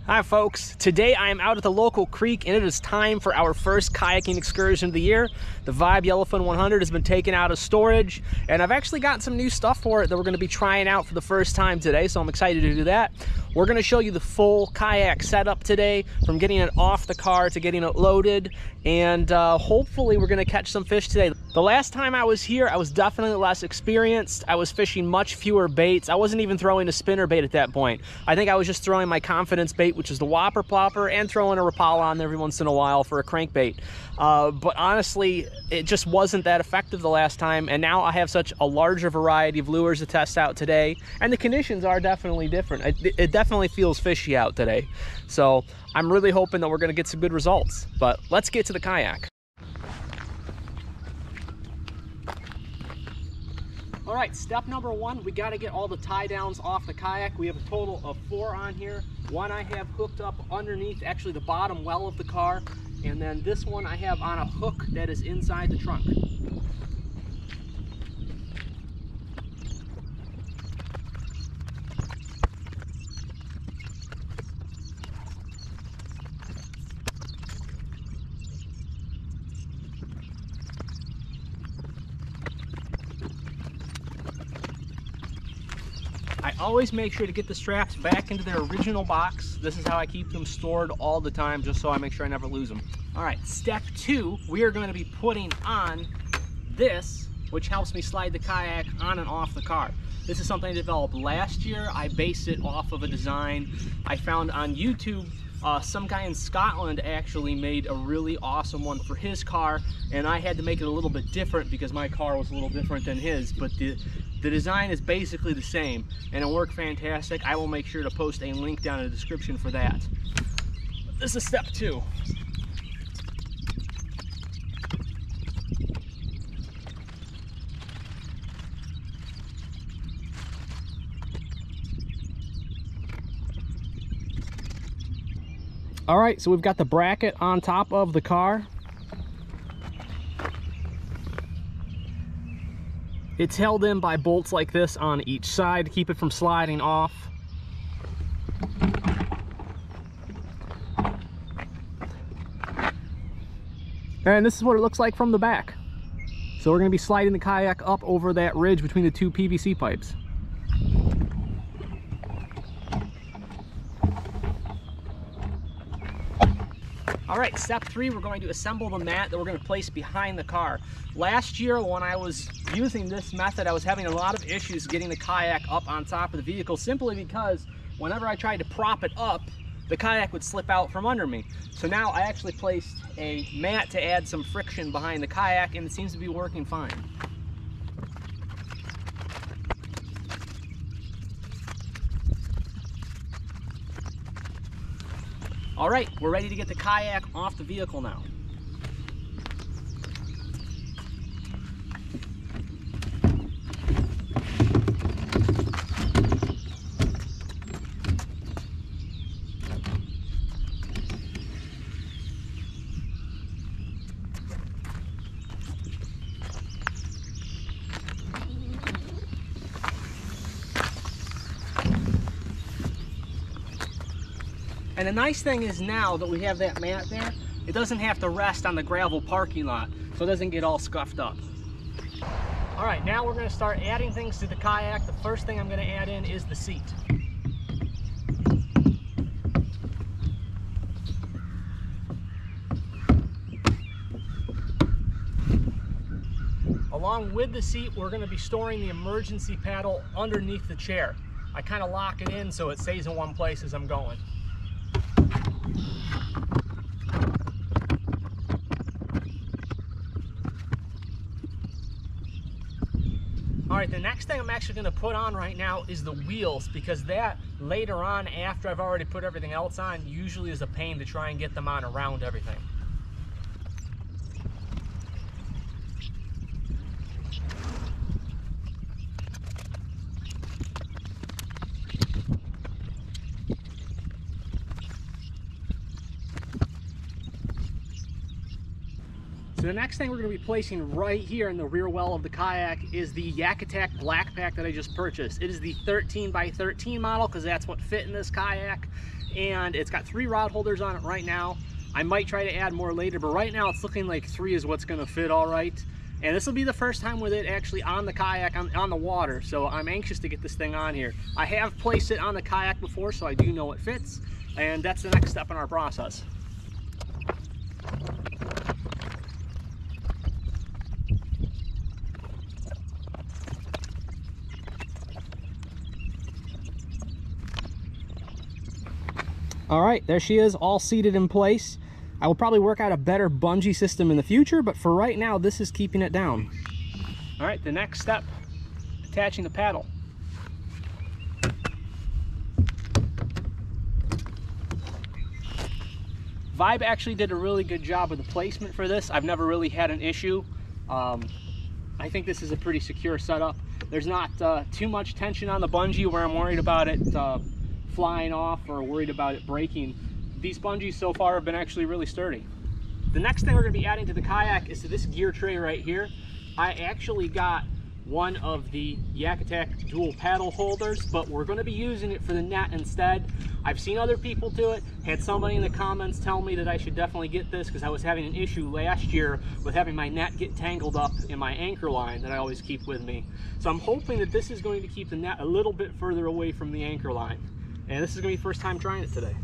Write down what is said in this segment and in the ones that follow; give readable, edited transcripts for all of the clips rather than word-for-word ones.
Hi folks, today I am out at the local creek and it is time for our first kayaking excursion of the year. The Vibe Yellowfin 100 has been taken out of storage and I've actually got some new stuff for it that we're going to be trying out for the first time today, so I'm excited to do that. We're going to show you the full kayak setup today, from getting it off the car to getting it loaded, and hopefully we're going to catch some fish today. The last time I was here, I was definitely less experienced. I was fishing much fewer baits. I wasn't even throwing a spinner bait at that point. I think I was just throwing my confidence bait, which is the Whopper Plopper, and throwing a Rapala on there every once in a while for a crankbait. But honestly, it just wasn't that effective the last time, and now I have such a larger variety of lures to test out today, and the conditions are definitely different. It definitely feels fishy out today. So I'm really hoping that we're going to get some good results. But let's get to the kayak. All right, step number one, we got to get all the tie downs off the kayak. We have a total of 4 on here. One I have hooked up underneath, actually the bottom well of the car, and then this one I have on a hook that is inside the trunk. I always make sure to get the straps back into their original box. This is how I keep them stored all the time, just so I make sure I never lose them. All right, step 2, we are going to be putting on this, which helps me slide the kayak on and off the car. This is something I developed last year. I based it off of a design I found on YouTube. Some guy in Scotland actually made a really awesome one for his car, and I had to make it a little bit different because my car was a little different than his, but the design is basically the same and it worked fantastic. I will make sure to post a link down in the description for that. This is step 2. All right, so we've got the bracket on top of the car. It's held in by bolts like this on each side to keep it from sliding off. And this is what it looks like from the back. So we're going to be sliding the kayak up over that ridge between the 2 PVC pipes. All right, step 3, we're going to assemble the mat that we're going to place behind the car. Last year, when I was using this method, I was having a lot of issues getting the kayak up on top of the vehicle, simply because whenever I tried to prop it up, the kayak would slip out from under me. So now I actually placed a mat to add some friction behind the kayak, and it seems to be working fine. All right, we're ready to get the kayak off the vehicle now. And the nice thing is, now that we have that mat there, it doesn't have to rest on the gravel parking lot, so it doesn't get all scuffed up. All right, now we're going to start adding things to the kayak. The first thing I'm going to add in is the seat. Along with the seat, we're going to be storing the emergency paddle underneath the chair. I kind of lock it in so it stays in one place as I'm going. All right, the next thing I'm actually going to put on right now is the wheels, because that later on, after I've already put everything else on, usually is a pain to try and get them on around everything. So the next thing we're going to be placing right here in the rear well of the kayak is the Yak Attack Black Pack that I just purchased. It is the 13 by 13 model because that's what fit in this kayak. and it's got 3 rod holders on it right now. I might try to add more later, but right now it's looking like 3 is what's going to fit all right. And this will be the first time with it actually on the kayak, on the water, so I'm anxious to get this thing on here. I have placed it on the kayak before, so I do know it fits, and that's the next step in our process. All right, there she is, all seated in place. I will probably work out a better bungee system in the future, but for right now, this is keeping it down. All right, the next step, attaching the paddle. Vibe actually did a really good job with the placement for this. I've never really had an issue. I think this is a pretty secure setup. There's not too much tension on the bungee where I'm worried about it flying off or worried about it breaking. These bungees so far have been actually really sturdy. The next thing we're going to be adding to the kayak is to this gear tray right here. I actually got one of the Yak Attack dual paddle holders, but we're going to be using it for the net instead. I've seen other people do it. Had somebody in the comments tell me that I should definitely get this because I was having an issue last year with having my net get tangled up in my anchor line that I always keep with me. So I'm hoping that this is going to keep the net a little bit further away from the anchor line. And this is going to be the first time trying it today.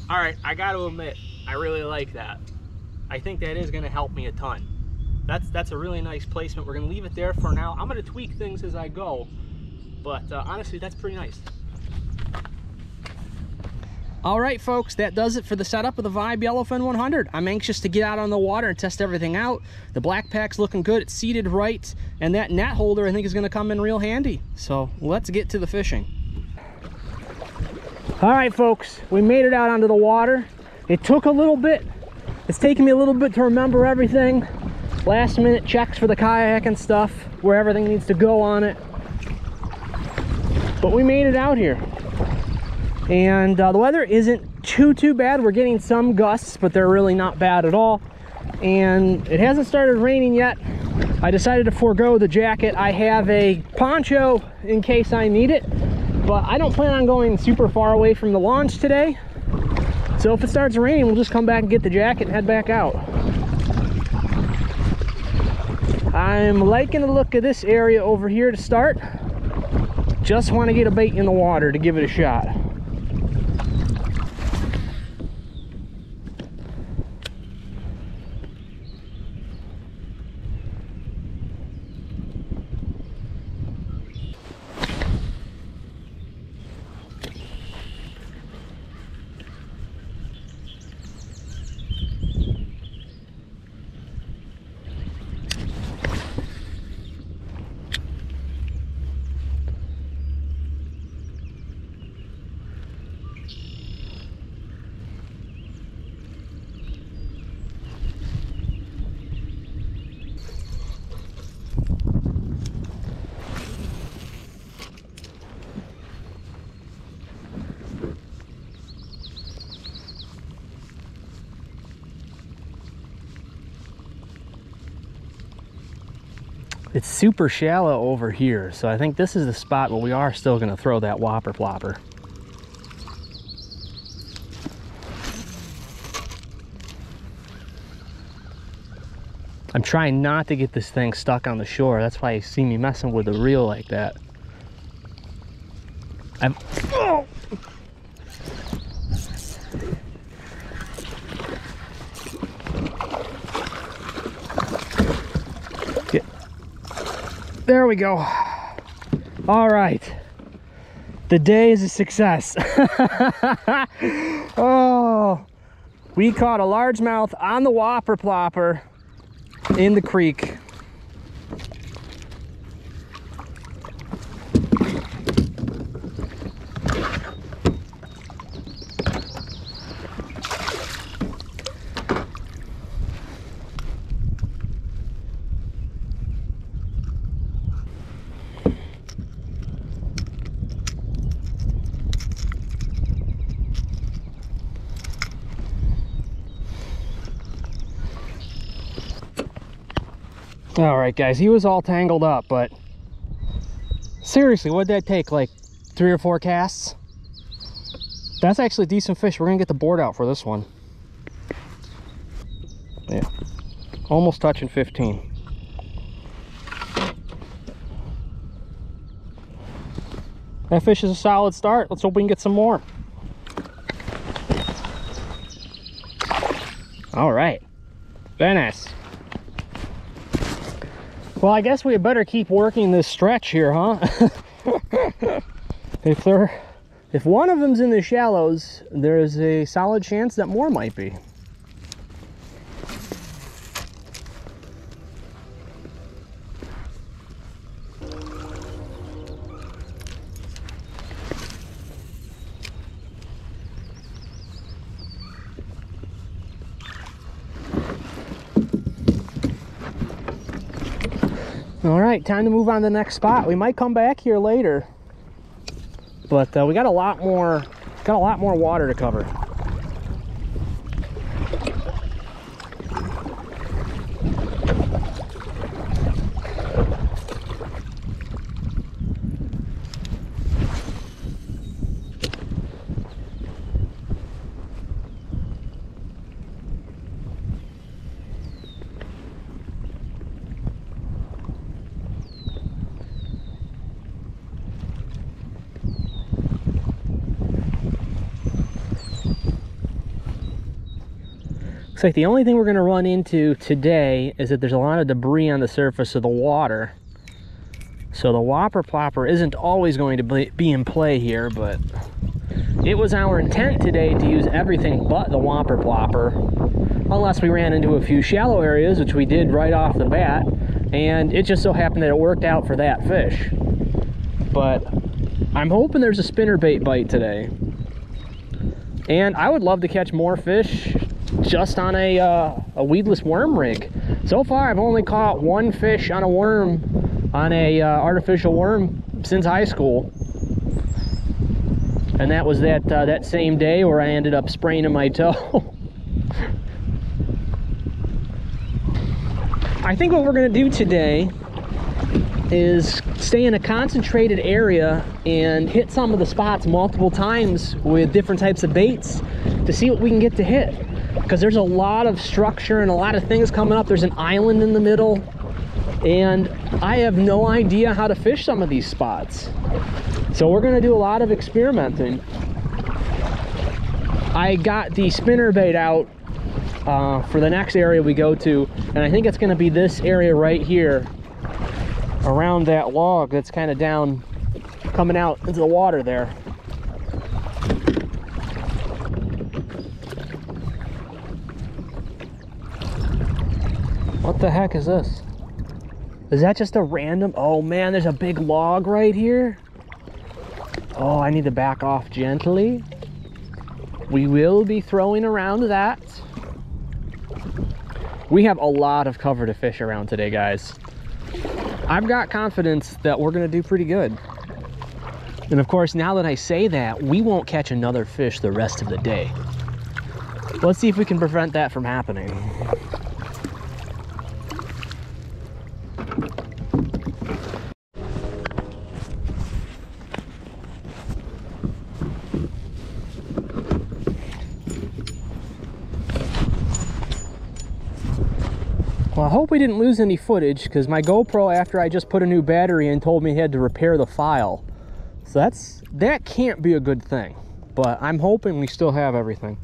All right, I got to admit, I really like that. I think that is going to help me a ton. That's a really nice placement. We're going to leave it there for now. I'm going to tweak things as I go, but honestly, that's pretty nice. All right, folks, that does it for the setup of the Vibe Yellowfin 100. I'm anxious to get out on the water and test everything out. The black pack's looking good. It's seated right, and that net holder I think is going to come in real handy. So let's get to the fishing. All right, folks, we made it out onto the water. It took a little bit. It's taken me a little bit to remember everything. Last minute checks for the kayak and stuff, where everything needs to go on it. But we made it out here. And the weather isn't too bad. We're getting some gusts, but they're really not bad at all. And it hasn't started raining yet. I decided to forego the jacket. I have a poncho in case I need it, but I don't plan on going super far away from the launch today. So if it starts raining, we'll just come back and get the jacket and head back out. I'm liking the look of this area over here to start. Just want to get a bait in the water to give it a shot. It's super shallow over here, so I think this is the spot where we are still going to throw that Whopper Plopper. I'm trying not to get this thing stuck on the shore. That's why you see me messing with the reel like that. Oh! There we go. All right. The day is a success. Oh, we caught a largemouth on the Whopper Plopper in the creek. All right, guys, he was all tangled up, but seriously, what'd that take? Like 3 or 4 casts? That's actually a decent fish. We're gonna get the board out for this one. Yeah, almost touching 15. That fish is a solid start. Let's hope we can get some more. All right, very nice. Well, I guess we had better keep working this stretch here, huh? If one of them's in the shallows, there is a solid chance that more might be. All right, time to move on to the next spot. We might come back here later, but we got a lot more water to cover. Looks like the only thing we're going to run into today is that there's a lot of debris on the surface of the water. So the Whopper Plopper isn't always going to be in play here, but it was our intent today to use everything but the Whopper Plopper, unless we ran into a few shallow areas, which we did right off the bat, and it just so happened that it worked out for that fish. But I'm hoping there's a spinnerbait bite today. And I would love to catch more fish just on a weedless worm rig. So far, I've only caught 1 fish on a worm, on a artificial worm since high school. And that was that same day where I ended up spraining my toe. I think what we're gonna do today is stay in a concentrated area and hit some of the spots multiple times with different types of baits to see what we can get to hit. Because there's a lot of structure and a lot of things coming up. There's an island in the middle, and I have no idea how to fish some of these spots. So we're gonna do a lot of experimenting. I got the spinnerbait out for the next area we go to, and I think it's gonna be this area right here, around that log that's kind of down, coming out into the water there. What the heck is this? Is that just a random? Oh man, there's a big log right here. Oh, I need to back off gently. We will be throwing around that. We have a lot of cover to fish around today, guys. I've got confidence that we're gonna do pretty good. And of course, now that I say that, we won't catch another fish the rest of the day. Let's see if we can prevent that from happening. Well, I hope we didn't lose any footage, because my GoPro, after I just put a new battery in, told me he had to repair the file. So that can't be a good thing, but I'm hoping we still have everything.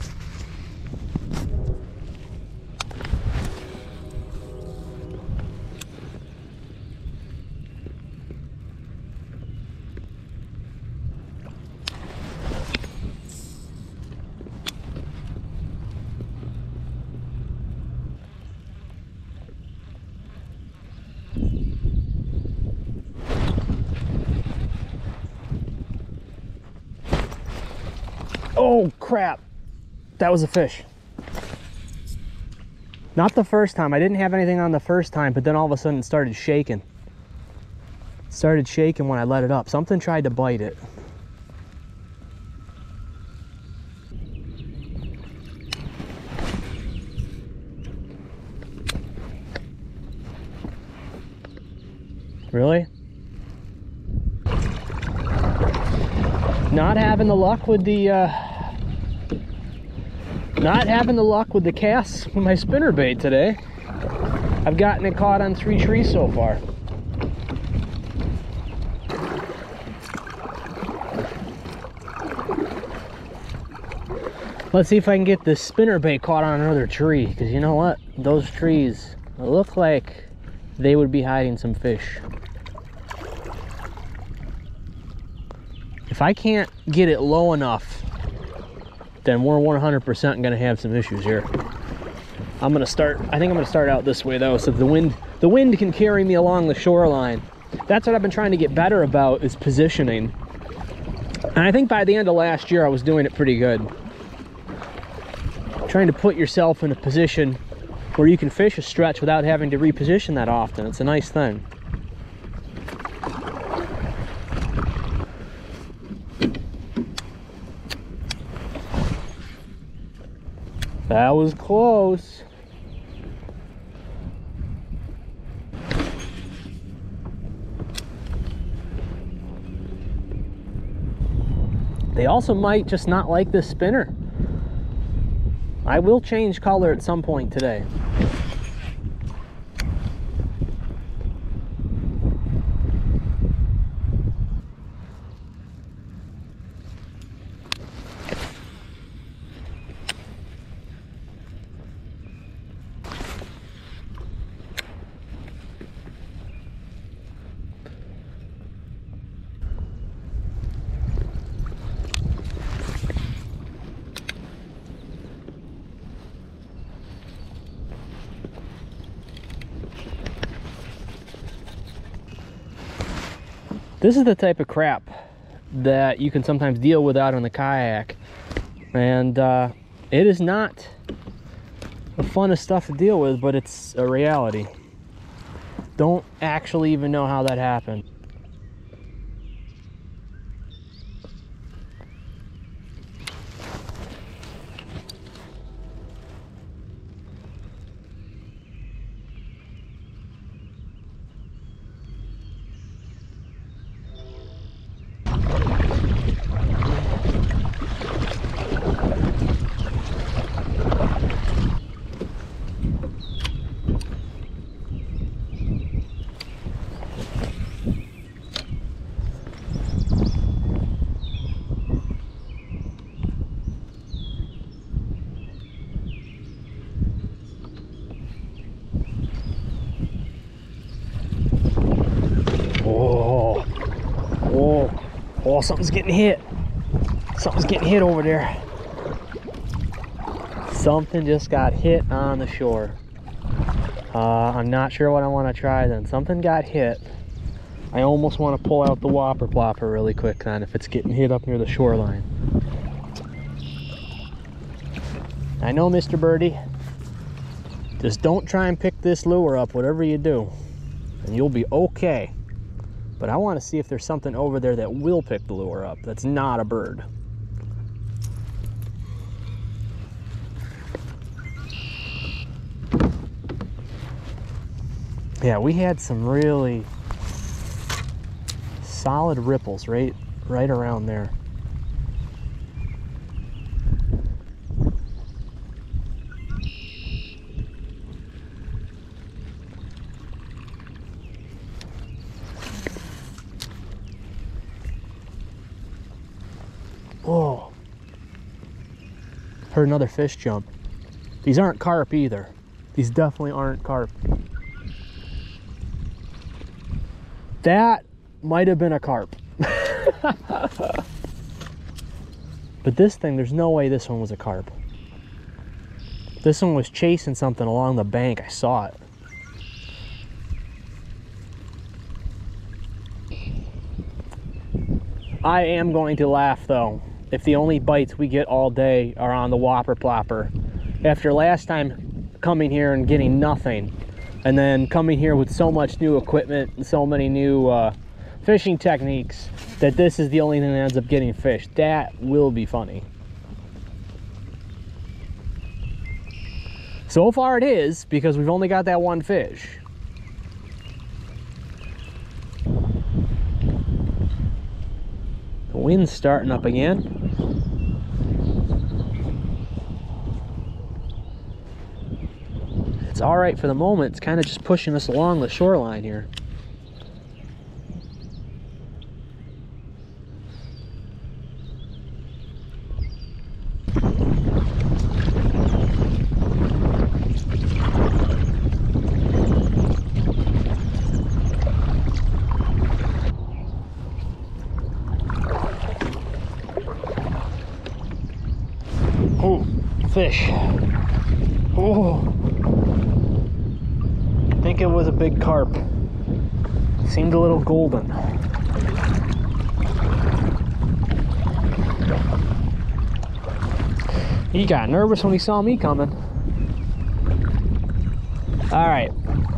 Oh crap, that was a fish. Not the first time. I didn't have anything on the first time, but then all of a sudden it started shaking. It started shaking when I let it up. Something tried to bite it. Really? Not having the luck with the casts with my spinnerbait today. I've gotten it caught on 3 trees so far. Let's see if I can get this spinnerbait caught on another tree, because you know what? Those trees look like they would be hiding some fish. If I can't get it low enough, then we're 100% gonna have some issues here. I think I'm gonna start out this way though, so the wind can carry me along the shoreline. That's what I've been trying to get better about, is positioning. And I think by the end of last year I was doing it pretty good. Trying to put yourself in a position where you can fish a stretch without having to reposition that often. It's a nice thing. That was close. They also might just not like this spinner. I will change color at some point today. This is the type of crap that you can sometimes deal with out on the kayak, and it is not the funnest stuff to deal with, but it's a reality. Don't actually even know how that happened. Oh, something's getting hit. Something's getting hit over there. Something just got hit on the shore. I'm not sure what I want to try then. Something got hit. I almost want to pull out the Whopper Plopper really quick then if it's getting hit up near the shoreline. I know, Mr. Birdie. Just don't try and pick this lure up, whatever you do, and you'll be okay. But I want to see if there's something over there that will pick the lure up that's not a bird. Yeah, we had some really solid ripples right around there. Oh, heard another fish jump. These aren't carp either. These definitely aren't carp. That might have been a carp. But this thing, there's no way this one was a carp. This one was chasing something along the bank. I saw it. I am going to laugh though if the only bites we get all day are on the Whopper Plopper. After last time coming here and getting nothing, and then coming here with so much new equipment and so many new fishing techniques, that this is the only thing that ends up getting fish. That will be funny. So far it is, because we've only got that one fish. wind's starting up again. It's all right for the moment. It's kind of just pushing us along the shoreline here. Oh, fish. Oh, I think it was a big carp. Seemed a little golden. He got nervous when he saw me coming. All right,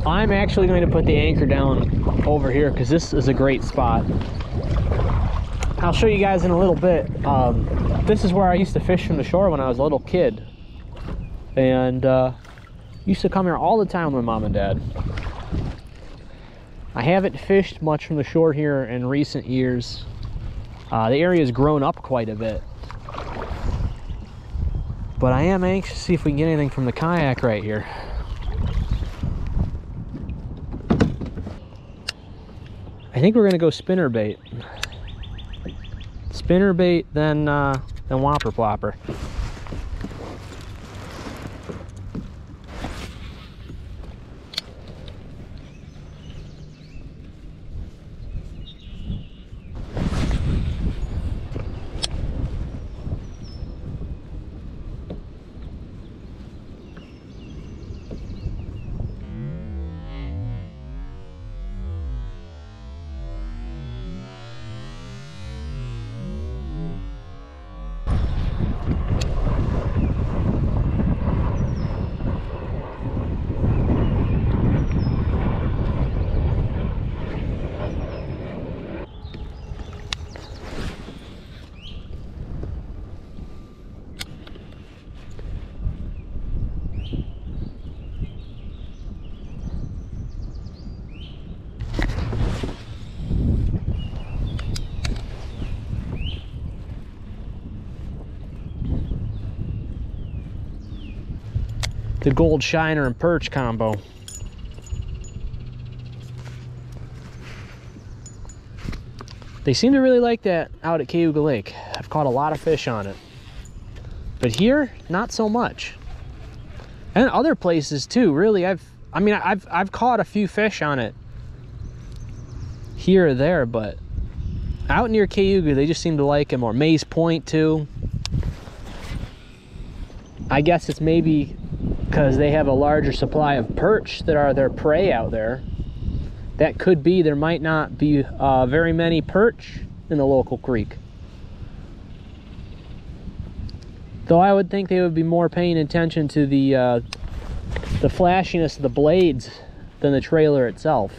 I'm actually going to put the anchor down over here because this is a great spot. I'll show you guys in a little bit. This is where I used to fish from the shore when I was a little kid. And used to come here all the time with my mom and dad. I haven't fished much from the shore here in recent years. The area has grown up quite a bit. But I am anxious to see if we can get anything from the kayak right here. I think we're gonna go spinnerbait. Spinnerbait, then Whopper Plopper. The gold shiner and perch combo. They seem to really like that out at Kayak Lake. I've caught a lot of fish on it. But here, not so much. And other places too, really. I've caught a few fish on it here or there, but out near Kayak, they just seem to like it more. Mays Point too. I guess it's maybe because they have a larger supply of perch that are their prey out there. That could be. There might not be very many perch in the local creek. Though I would think they would be more paying attention to the flashiness of the blades than the trailer itself.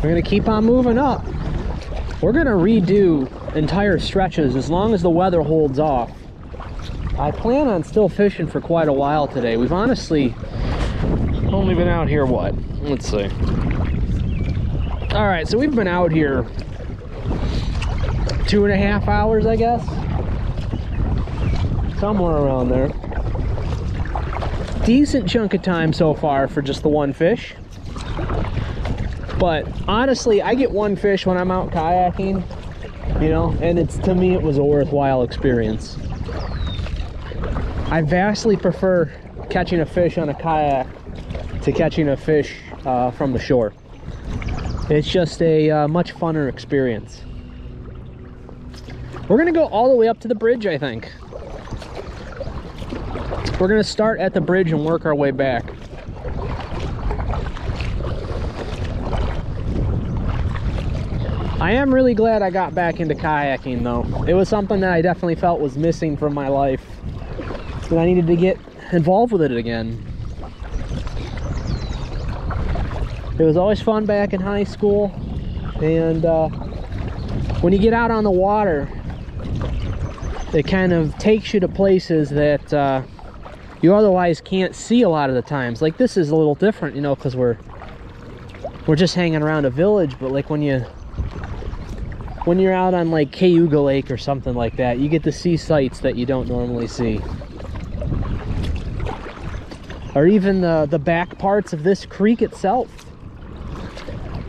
We're gonna keep on moving up. We're gonna redo entire stretches as long as the weather holds off. I plan on still fishing for quite a while today. We've honestly only been out here, what? Let's see. All right, so we've been out here 2.5 hours, I guess. Somewhere around there. Decent chunk of time so far for just the one fish. But honestly, I get one fish when I'm out kayaking, you know, and to me it was a worthwhile experience. I vastly prefer catching a fish on a kayak to catching a fish from the shore. It's just a much funner experience. We're gonna go all the way up to the bridge, I think. We're gonna start at the bridge and work our way back. I am really glad I got back into kayaking though. It was something that I definitely felt was missing from my life. And I needed to get involved with it again. It was always fun back in high school. And when you get out on the water, it kind of takes you to places that you otherwise can't see a lot of the times. Like this is a little different, you know, because we're just hanging around a village. But like when you're out on like Cayuga Lake or something like that, you get to see sights that you don't normally see. Or even the back parts of this creek itself.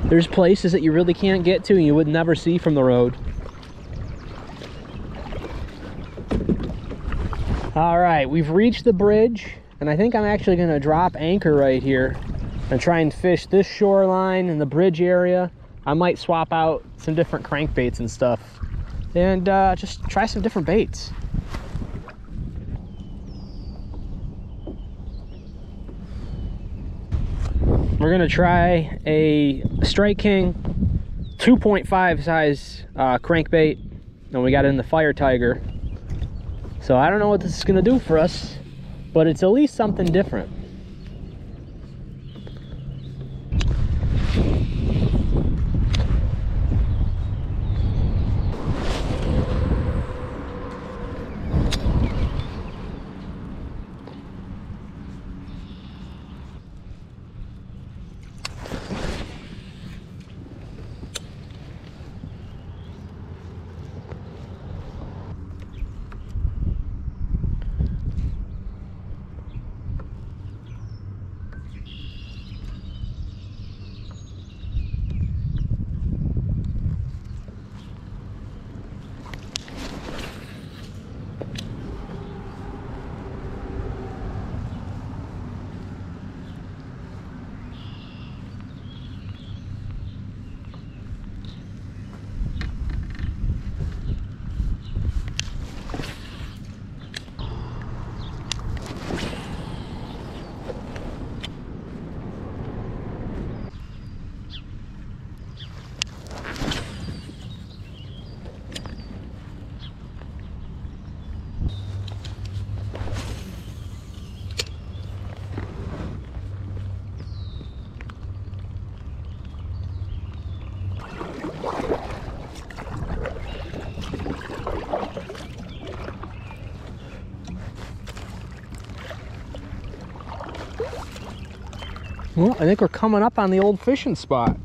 There's places that you really can't get to and you would never see from the road. All right, we've reached the bridge, and I think I'm actually gonna drop anchor right here and try and fish this shoreline in the bridge area. I might swap out some different crankbaits and stuff and just try some different baits. We're gonna try a Strike King 2.5 size crankbait, and we got in the Fire Tiger. So I don't know what this is gonna do for us, but it's at least something different. Well, I think we're coming up on the old fishing spot.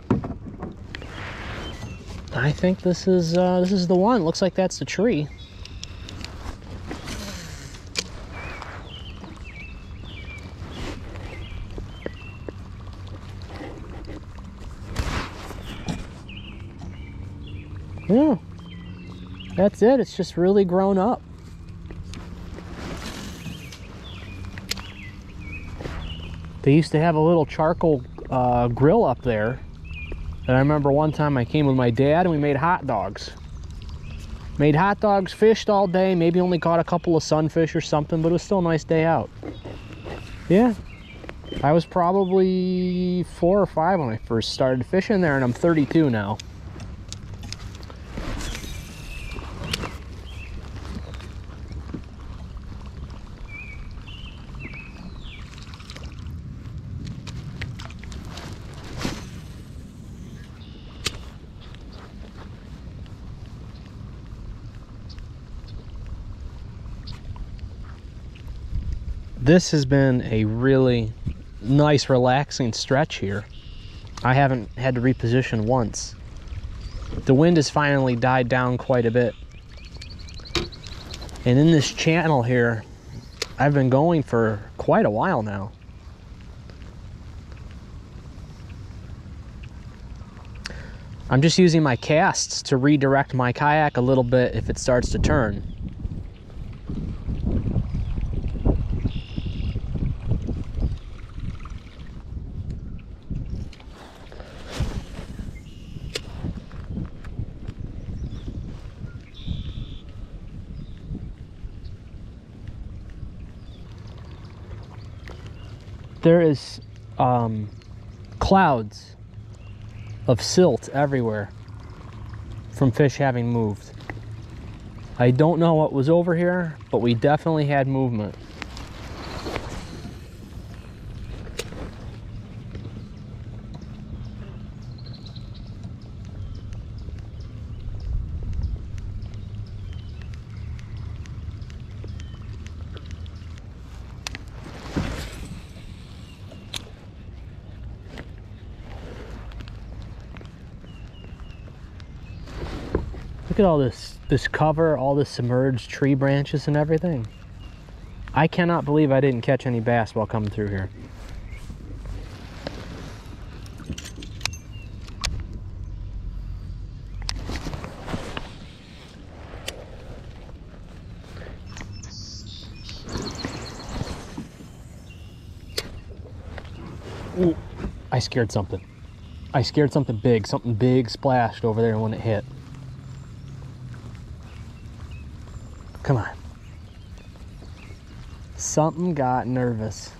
I think this is the one. Looks like that's the tree. Yeah, that's it. It's just really grown up. They used to have a little charcoal grill up there. And I remember one time I came with my dad and we made hot dogs. Made hot dogs, fished all day, maybe only caught a couple of sunfish or something, but it was still a nice day out. Yeah, I was probably 4 or 5 when I first started fishing there, and I'm 32 now. This has been a really nice, relaxing stretch here. I haven't had to reposition once. The wind has finally died down quite a bit. And in this channel here, I've been going for quite a while now. I'm just using my casts to redirect my kayak a little bit if it starts to turn. There is clouds of silt everywhere. from fish having moved. I don't know what was over here, but we definitely had movement. Look at all this cover, all this submerged tree branches and everything. I cannot believe I didn't catch any bass while coming through here. Ooh, I scared something. I scared something big. Something big splashed over there when it hit. Come on. Something got nervous.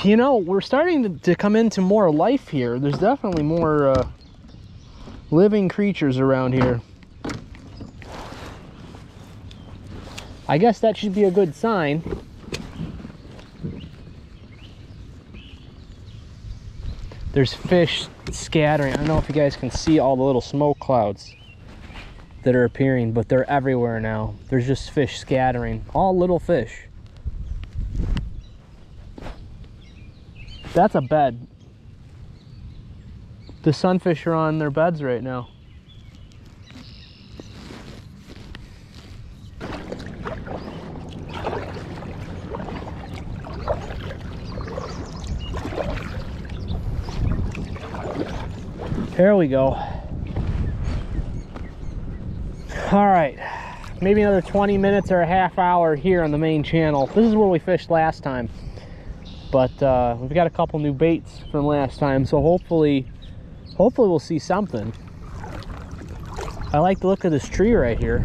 You know, we're starting to come into more life here. There's definitely more living creatures around here. I guess that should be a good sign. There's fish scattering. I don't know if you guys can see all the little smoke clouds that are appearing, but they're everywhere now. There's just fish scattering, all little fish. That's a bed. The sunfish are on their beds right now. There we go. All right, maybe another 20 minutes or a half hour here on the main channel. This is where we fished last time, but we've got a couple new baits from last time, so hopefully we'll see something. I like the look of this tree right here.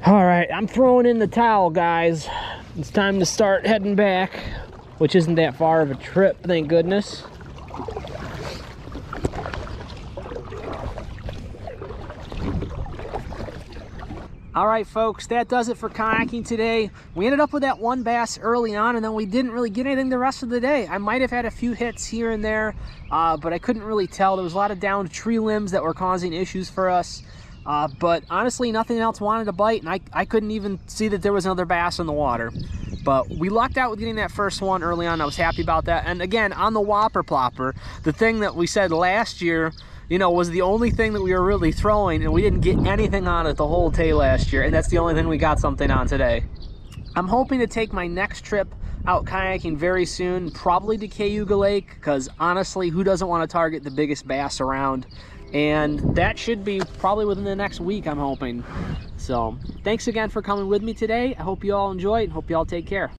All right, I'm throwing in the towel, guys. It's time to start heading back, which isn't that far of a trip, thank goodness. All right, folks, that does it for kayaking today. We ended up with that one bass early on, and then we didn't really get anything the rest of the day. I might have had a few hits here and there, but I couldn't really tell. There was a lot of downed tree limbs that were causing issues for us. But honestly, nothing else wanted to bite, and I couldn't even see that there was another bass in the water. But we lucked out with getting that first one early on. I was happy about that. And again, on the Whopper Plopper, the thing that we said last year, you know, was the only thing that we were really throwing, and we didn't get anything on it the whole day last year, and that's the only thing we got something on today. I'm hoping to take my next trip out kayaking very soon, probably to Kayak Lake, because honestly, who doesn't want to target the biggest bass around? And that should be probably within the next week, I'm hoping. So thanks again for coming with me today. I hope you all enjoyed and hope you all take care.